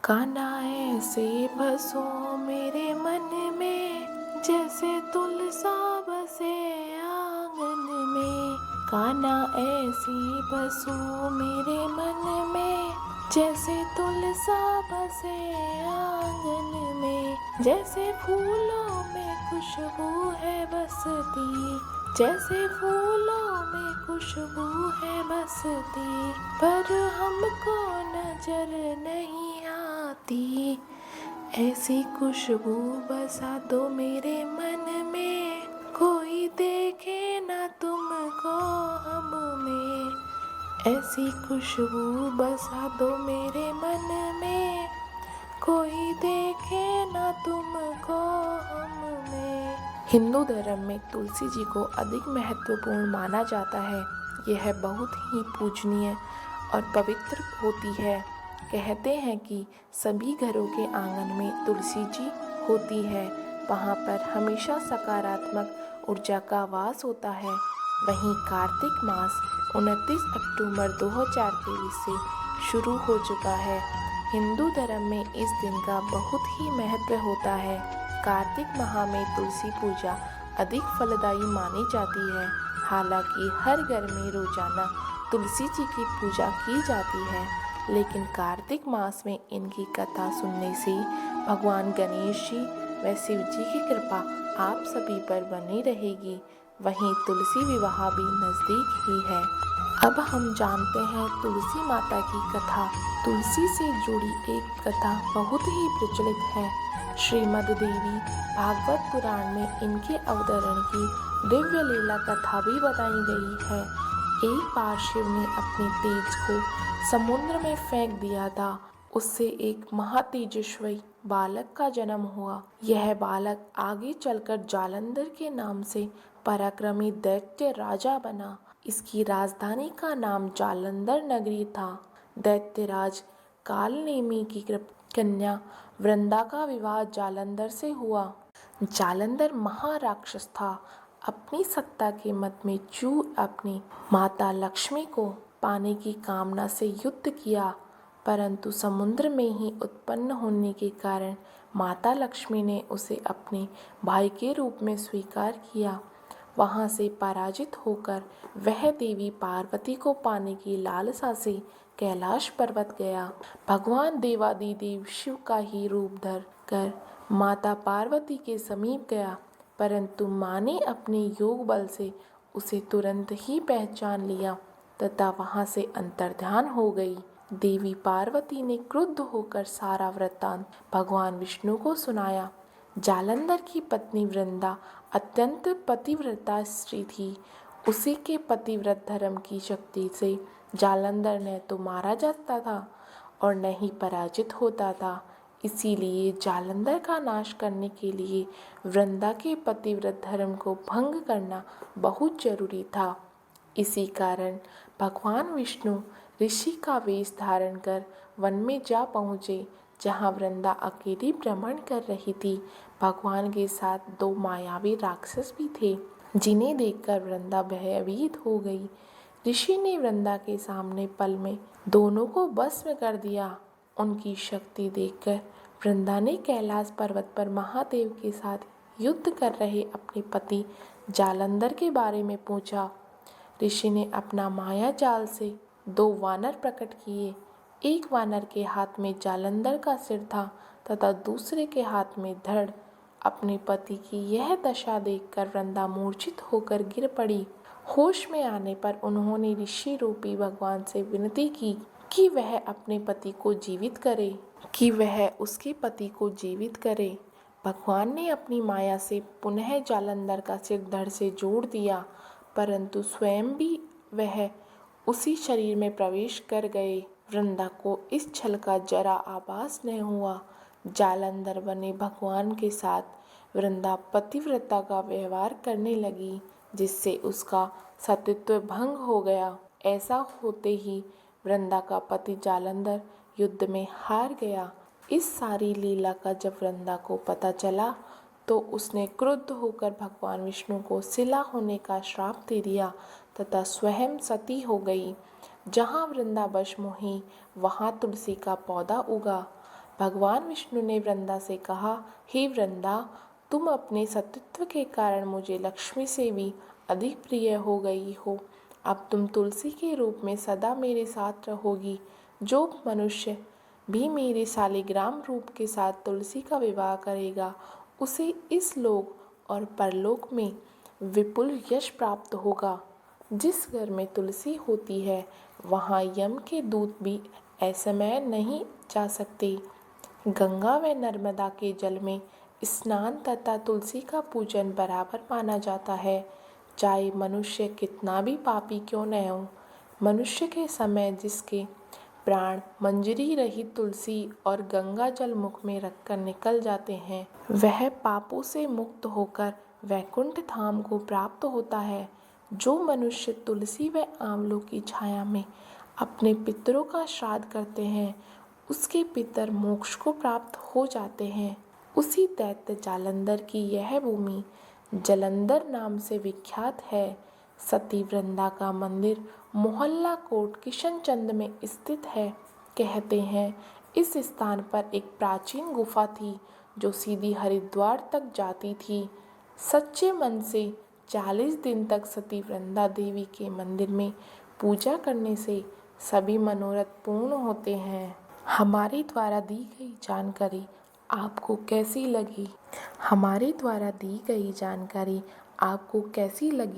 कान्हा ऐसे बसो मेरे मन में, जैसे तुलसा बसे आंगन में। कान्हा ऐसी बसो मेरे मन में, जैसे तुलसा बसे आंगन में। जैसे फूलों में खुशबू है बसती, जैसे फूलों में खुशबू है बसती, पर हमको नजर नहीं आती। ऐसी खुशबू बसा दो मेरे मन में, कोई देखे ना तुमको हम में। ऐसी खुशबू बसा दो मेरे मन में, कोई देखे ना तुमको हम में। हिंदू धर्म में तुलसी जी को अधिक महत्वपूर्ण माना जाता है। यह बहुत ही पूजनीय और पवित्र होती है। कहते हैं कि सभी घरों के आंगन में तुलसी जी होती है, वहाँ पर हमेशा सकारात्मक ऊर्जा का वास होता है। वहीं कार्तिक मास 29 अक्टूबर 2023 से शुरू हो चुका है। हिंदू धर्म में इस दिन का बहुत ही महत्व होता है। कार्तिक माह में तुलसी पूजा अधिक फलदायी मानी जाती है। हालांकि हर घर में रोजाना तुलसी जी की पूजा की जाती है, लेकिन कार्तिक मास में इनकी कथा सुनने से भगवान गणेश जी व शिव जी की कृपा आप सभी पर बनी रहेगी। वहीं तुलसी विवाह भी नज़दीक ही है। अब हम जानते हैं तुलसी माता की कथा। तुलसी से जुड़ी एक कथा बहुत ही प्रचलित है। श्रीमद् देवी भागवत पुराण में इनके अवतरण की दिव्य लीला कथा भी बताई गई है। एक बार शिव ने अपने तेज को समुद्र में फेंक दिया था। उससे एक महातेजस्वी बालक का जन्म हुआ। यह बालक आगे चलकर जालंधर के नाम से पराक्रमी दैत्य राजा बना। इसकी राजधानी का नाम जालंधर नगरी था। दैत्यराज कालनेमी की कन्या वृंदा का विवाह जालंधर से हुआ। जालंधर महाराक्षस था। अपनी सत्ता के मद में चूर अपनी माता लक्ष्मी को पाने की कामना से युद्ध किया, परंतु समुद्र में ही उत्पन्न होने के कारण माता लक्ष्मी ने उसे अपने भाई के रूप में स्वीकार किया। वहां से पराजित होकर वह देवी पार्वती को पाने की लालसा से कैलाश पर्वत गया। भगवान देवादिदेव शिव का ही रूप धर कर माता पार्वती के समीप गया, परंतु माँ ने अपने योग बल से उसे तुरंत ही पहचान लिया तथा वहां से अंतर्ध्यान हो गई। देवी पार्वती ने क्रुद्ध होकर सारा वृत्तांत भगवान विष्णु को सुनाया। जालंधर की पत्नी वृंदा अत्यंत पतिव्रता स्त्री थी। उसी के पतिव्रत धर्म की शक्ति से जालंधर न तो मारा जाता था और न ही पराजित होता था। इसीलिए जालंधर का नाश करने के लिए वृंदा के पतिव्रत धर्म को भंग करना बहुत जरूरी था। इसी कारण भगवान विष्णु ऋषि का वेश धारण कर वन में जा पहुँचे, जहाँ वृंदा अकेली भ्रमण कर रही थी। भगवान के साथ 2 मायावी राक्षस भी थे, जिन्हें देखकर वृंदा भयभीत हो गई। ऋषि ने वृंदा के सामने पल में दोनों को भस्म कर दिया। उनकी शक्ति देखकर वृंदा ने कैलाश पर्वत पर महादेव के साथ युद्ध कर रहे अपने पति जालंधर के बारे में पूछा। ऋषि ने अपना माया जाल से 2 वानर प्रकट किए। एक वानर के हाथ में जालंधर का सिर था तथा दूसरे के हाथ में धड़। अपने पति की यह दशा देखकर वृंदा मूर्छित होकर गिर पड़ी। होश में आने पर उन्होंने ऋषि रूपी भगवान से विनती की कि वह अपने पति को जीवित करे, उसके पति को जीवित करे। भगवान ने अपनी माया से पुनः जालंधर का सिर धड़ से जोड़ दिया, परंतु स्वयं भी वह उसी शरीर में प्रवेश कर गए। वृंदा को इस छल का जरा आभास नहीं हुआ। जालंधर बने भगवान के साथ वृंदा पतिव्रता का व्यवहार करने लगी, जिससे उसका सतीत्व भंग हो गया। ऐसा होते ही वृंदा का पति जालंधर युद्ध में हार गया। इस सारी लीला का जब वृंदा को पता चला तो उसने क्रुद्ध होकर भगवान विष्णु को शिला होने का श्राप दे दिया तथा स्वयं सती हो गई। जहाँ वृंदा भस्म हुई वहाँ तुलसी का पौधा उगा। भगवान विष्णु ने वृंदा से कहा, हे वृंदा, तुम अपने सतीत्व के कारण मुझे लक्ष्मी से भी अधिक प्रिय हो गई हो। अब तुम तुलसी के रूप में सदा मेरे साथ रहोगी। जो मनुष्य भी मेरे शालिग्राम रूप के साथ तुलसी का विवाह करेगा, उसे इस लोक और परलोक में विपुल यश प्राप्त होगा। जिस घर में तुलसी होती है, वहाँ यम के दूत भी असमय नहीं जा सकते। गंगा व नर्मदा के जल में स्नान तथा तुलसी का पूजन बराबर माना जाता है, चाहे मनुष्य कितना भी पापी क्यों न हो। मनुष्य के समय जिसके प्राण मंजरी रहित तुलसी और गंगा जल मुख में रखकर निकल जाते हैं, वह पापों से मुक्त होकर वैकुंठ धाम को प्राप्त होता है। जो मनुष्य तुलसी व आंवलों की छाया में अपने पितरों का श्राद्ध करते हैं, उसके पितर मोक्ष को प्राप्त हो जाते हैं। उसी दैत्य जालंधर की यह भूमि जलंधर नाम से विख्यात है। सती वृंदा का मंदिर मोहल्ला कोट किशनचंद में स्थित है। कहते हैं इस स्थान पर एक प्राचीन गुफा थी जो सीधी हरिद्वार तक जाती थी। सच्चे मन से 40 दिन तक सती वृंदा देवी के मंदिर में पूजा करने से सभी मनोरथ पूर्ण होते हैं। हमारे द्वारा दी गई जानकारी आपको कैसी लगी?